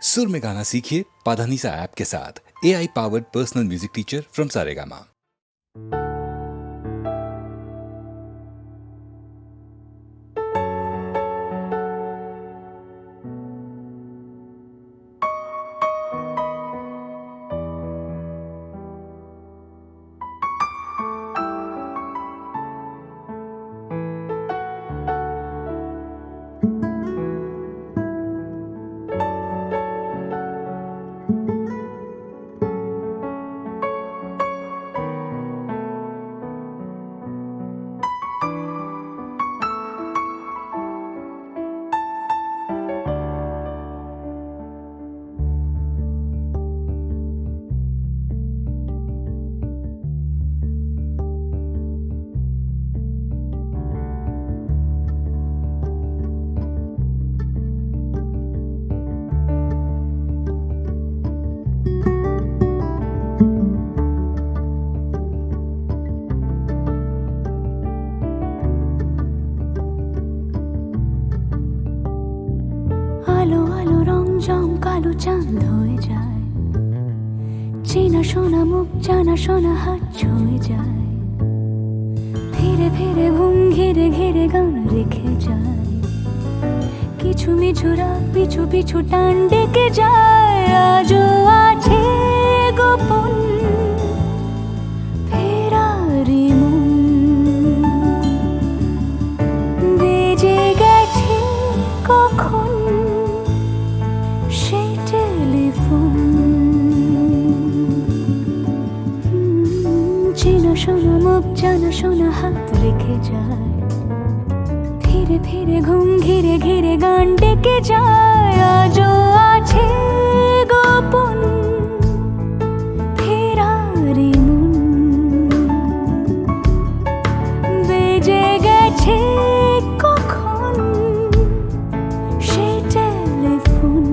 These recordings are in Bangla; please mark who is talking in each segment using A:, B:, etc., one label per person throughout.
A: सुर में गाना सीखिए पाधानीसा ऐप के साथ। AI powered personal music teacher from Saregama.
B: আলো আলো রং জম কালো চাঁদ হয়ে যায়, চেনা শোনা মুখ জানা শোনা হাত ছুঁয়ে যায়, ফিরে ফিরে ঘুম ঘিরে ঘিরে গান রেখে যায়, কিছু মিছু রাত পিছু পিছু টান ডেকে যায়। আজও আছে গোপন ফেরারি মন, বেজে গেছে কখন সেই টেলিফোন। চেনা শোনা মুখ জানা শোনা হাত রেখে যায়, ফিরে ফিরে ঘুম ঘিরে ঘিরে গান ডেকে যায়। আজও আছে গোপন ফেরারি মন, বেজে গেছে কখন সেই টেলিফোন।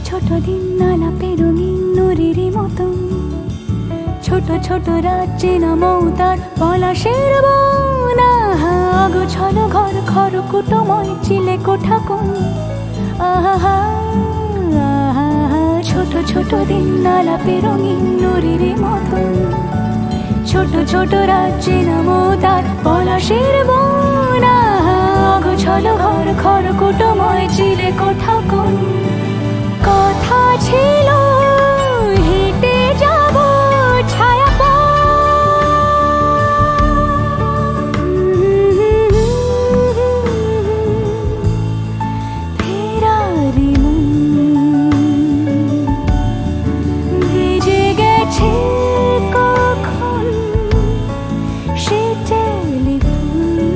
B: ছোট দিন আলাপের রঙিন নুরির মতন, ছোট ছোট রাত চেনা মৌতার পলাশের বন। আগোছালো ঘর খড়কুটোময় চিলে কোঠা কোন, আহা আহা। ছোট ছোট দিন আলাপের রঙিন নুরির মতন, ছোট ছোট রাত চেনা মৌতার পলাশের বন। আগোছালো ঘর খড়কুটোময় চিলে কোঠা কোন। কথা ছিল হেঁটে যাব ছায়া ফেরারি মন, ভেজে গেছে কখন সে টেলিফোন।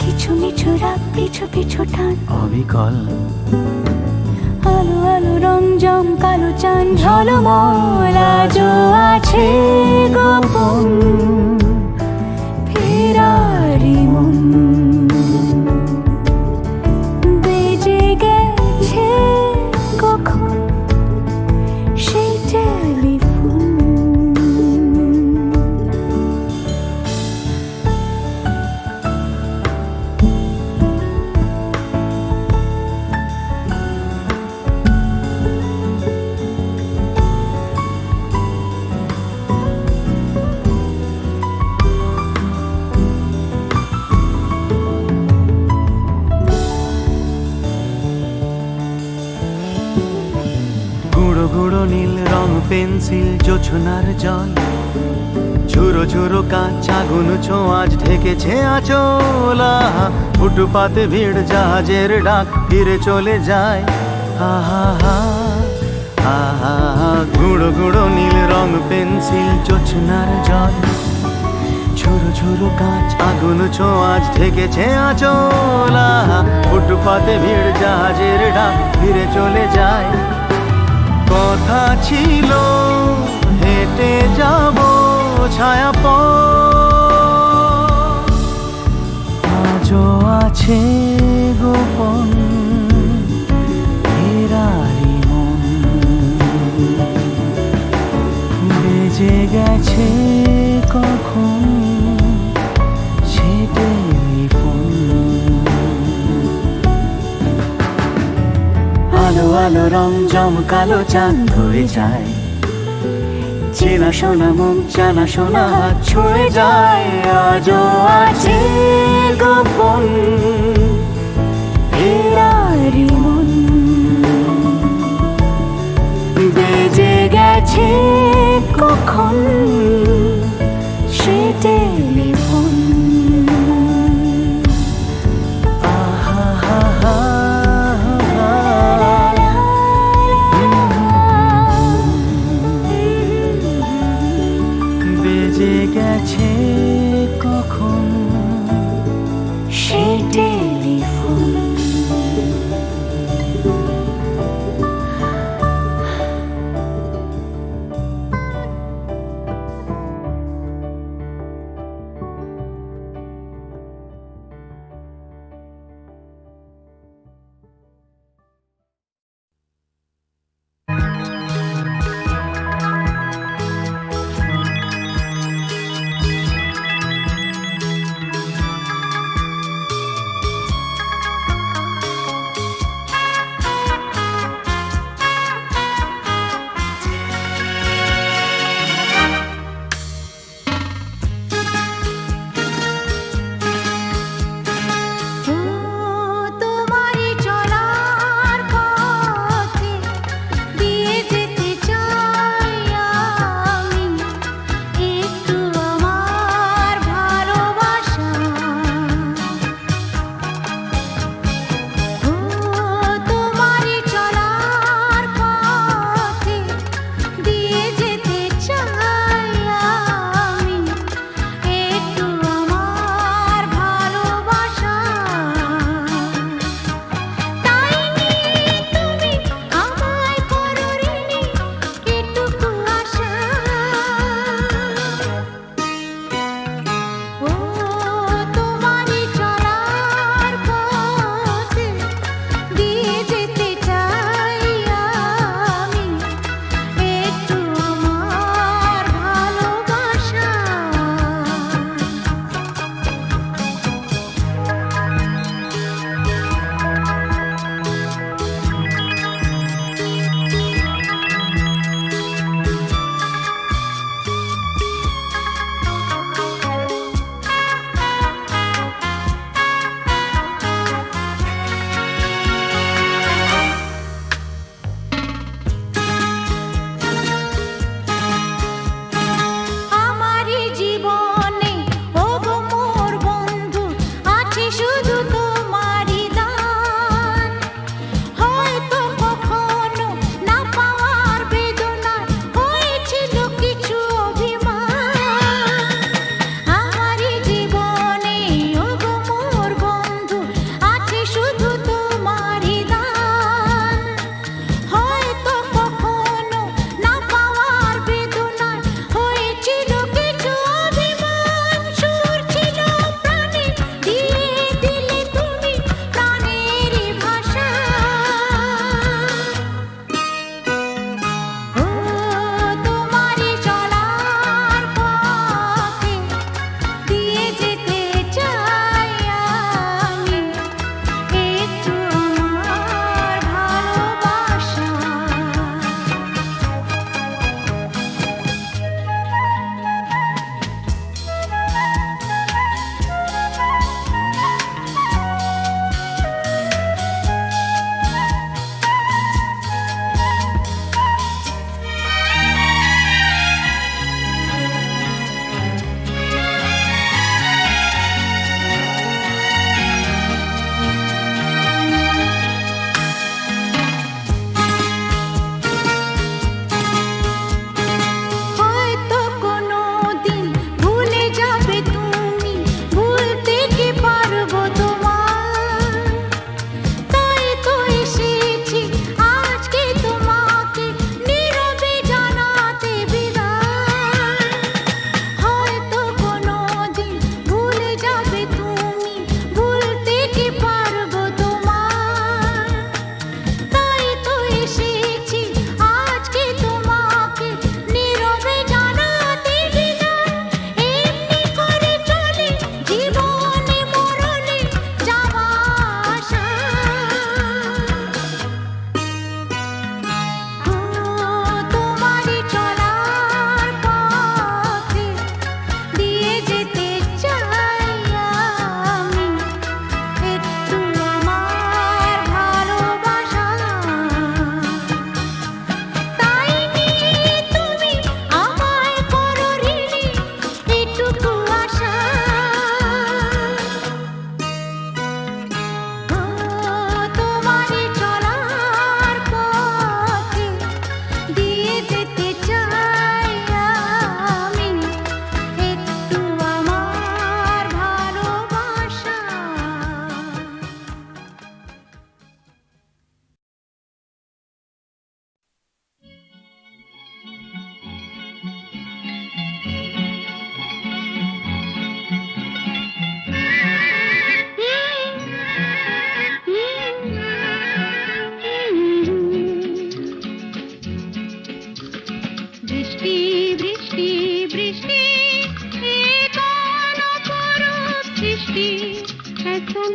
B: কিছু মিছু রাত পিছু পিছু টান
C: অবিকল,
B: আলো আলো রং জম কালো চাঁদ ঝলমল। আজও আছে গোপন ফেরারি মন, বেজে গেছে কখন সেই টেলিফোন।
C: গুঁড়ো গুঁড়ো নীল রং পেন্সিল জোছনার জল, ঝুরো ঝুরো কাঁচ আগুন ছোঁয়াজ ঢেকেছে আঁচলা। ফুটপাতে ভিড় জাহাজের ডাক ফিরে চলে যায়। আহা হা গুঁড়ো গুঁড়ো নীল রং পেন্সিল জোছনার জল ঝুরো ঝুরো কাঁচ আগুন ছোঁয়াজ ঢেকেছে আচলা ফুটপাতে ভিড় জাহাজের ডাক ফিরে চলে যায় কথা ছিল হেঁটে যাব ছায়া আজও আছে গোপন ফেরারি মন বেজে গেছে কখন সে টেলিফোন আলো আলো রং জমকালো চাঁদ হয়ে যায় চেনা শোনা মুখ জানা শোনা হাত ছুঁয়ে যায় আজও আছে গোপন
B: ফেরারি মন
C: বেজে গেছে
B: কখন সে টেলিফোন
C: আহা হা হা বেজে গেছে কখন
B: সে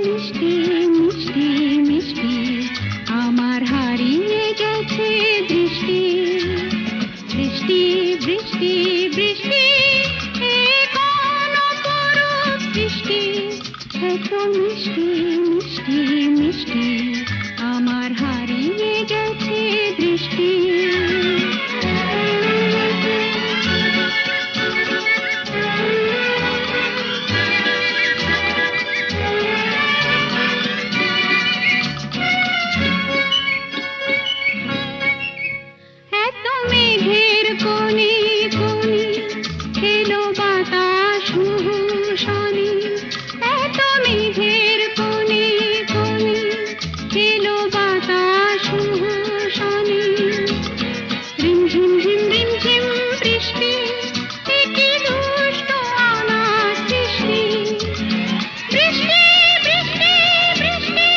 B: মিষ্টি মিষ্টি মিষ্টি আমার হারিয়ে গেছে দৃষ্টি বৃষ্টি বৃষ্টি বৃষ্টি এ কোন অপরূপ বৃষ্টি এত মিষ্টি মিষ্টি মিষ্টি আমার হারিয়ে গেছে দৃষ্টি এত মেঘের কোণে কোণে এলো বাতাস মুহুশনি এত মেঘের কোণে কোণে এলো বাতাস মুহুশনি রিমঝিম ঝিম রিমঝিম বৃষ্টি এ কি দুষ্ট অনাথ সৃষ্টি বৃষ্টি বৃষ্টি বৃষ্টি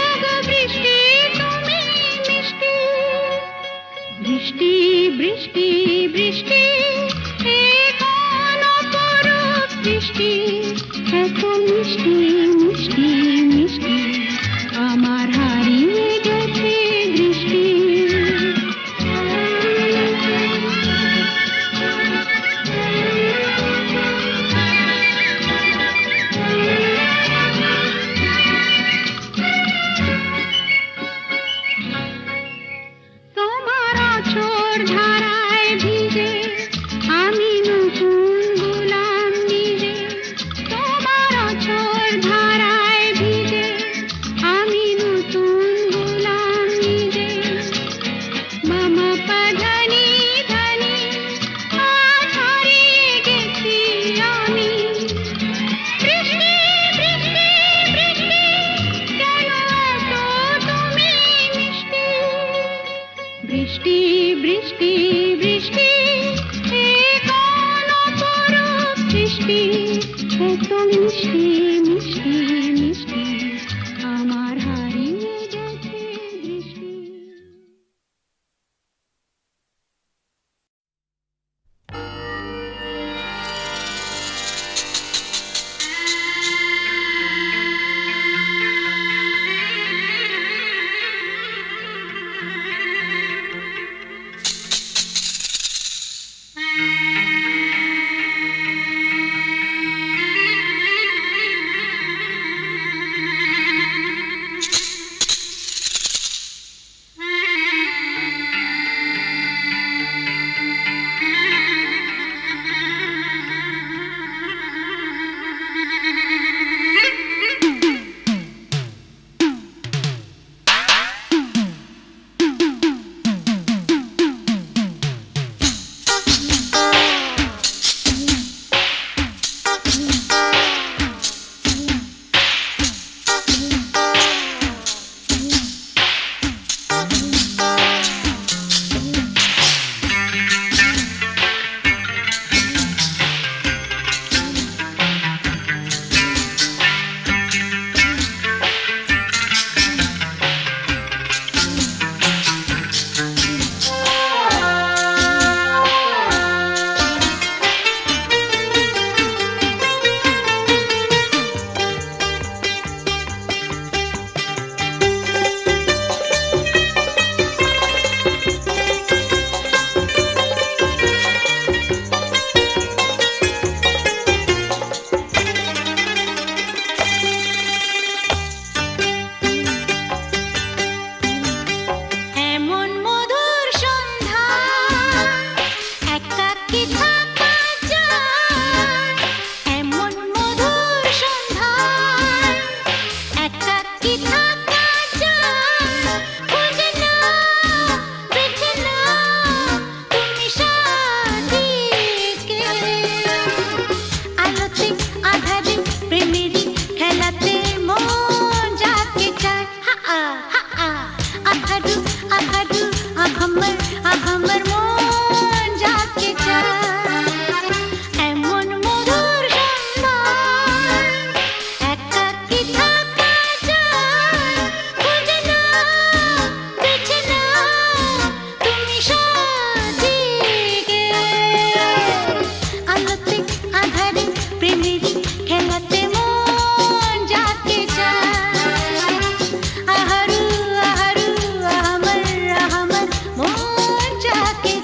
B: ওগো বৃষ্টি তুমি মিষ্টি বৃষ্টি বৃষ্টি বৃষ্টি এ কোন অপরূপ বৃষ্টি এত মিষ্টি মিষ্টি মিষ্টি আমার হারিয়ে গেছে দৃষ্টি তোমার আঁচড় ধারায় ভিজে আমি নতুন গোলাম নিজে তোমার আঁচড় ধারায় ভিজে আমি নতুন গোলাম নিজে মামা পাধানি ধানি আজ হারিয়ে গেছি আমি বৃষ্টি বৃষ্টি বৃষ্টি কেন এত তুমি মিষ্টি বৃষ্টি বৃষ্টি বৃষ্টি এ কোন অপরূপ বৃষ্টি এত মিষ্টি মিষ্টি মিষ্টি আমার হারিয়ে গেছে দৃষ্টি খেলাতে মন যাকে চায়
D: থাকে